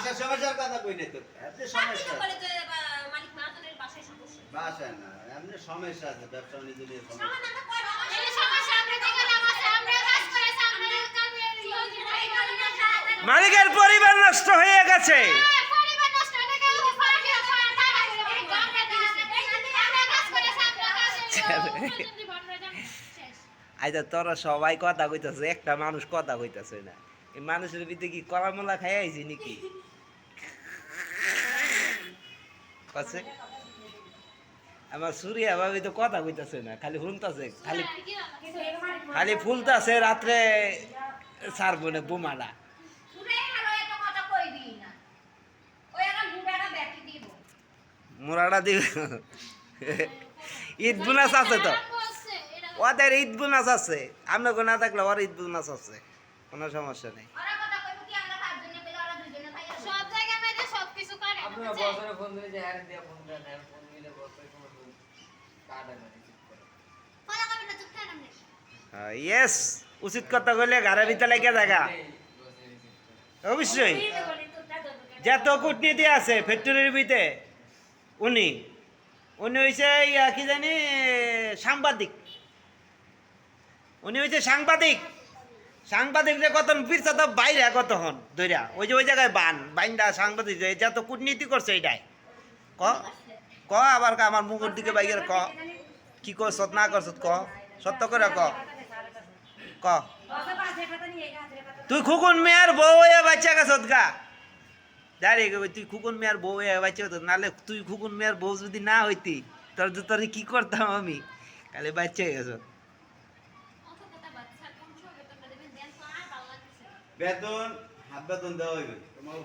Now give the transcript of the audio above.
বাসার সমস্যার কথা কই নাই তো এমনি সমস্যা মালিক মাহাজনের বাসায় সমস্যা বাসায় না এমনি সমস্যা আছে ব্যবসা বাণিজ্য নিয়ে সমস্যা মালিকের পরিবার নষ্ট হয়ে গেছে। আচ্ছা তোরা সবাই কথা কইতাছে, একটা মানুষ কথা কইতাছে না। এই মানুষের ভিতরে কি কলামলা খাই আইছি নাকি? কছে আমার সুরিয়া ভাবি তো কথা কইতাছে না, খালি শুনতাছে, খালি খালি ফুলতাছে। রাত্রে ছাড়বো না বোমাটা। মোরাটা দিব। ঈদ বোনাস আছে তো, ওদের ঈদ বোনাস আছে। আমরা না থাকলে ওর ঈদ বোনাস আছে, কোনো সমস্যা নেই। ইয়েস, উচিত কথা কইলে ঘরের ভিতরে লেগে থাকা অবশ্যই। যত কূটনীতি আছে ফ্যাক্টরির ভিতরে, উনি হয়েছে কি জানি সাংবাদিক। উনি হয়েছে সাংবাদিক। সাংবাদিকদের কতক্ষণ ফিরছে তো বাইরে কতক্ষণ ধরিয়া ওই যে ওই জায়গায় বাইন্দা সাংবাদিক যত কূটনীতি করছে এইটাই ক ক আবার আমার মুখের দিকে বাইরের ক কি করছ না করছ ক সত্য করে ক ক তুই খুকুন মেয়ের বউ হয়ে বাচ্চা গেছত গা জানি তুই খুকুন মেয়ের বউ হয়ে বাচ্চা হতো, নাহলে তুই খুকুন মেয়ের বউ যদি না হইতি তোর কি করতাম আমি, খালি বাচ্চা গেছ। বেতন হাত বেতন দেওয়া হইবে তোমার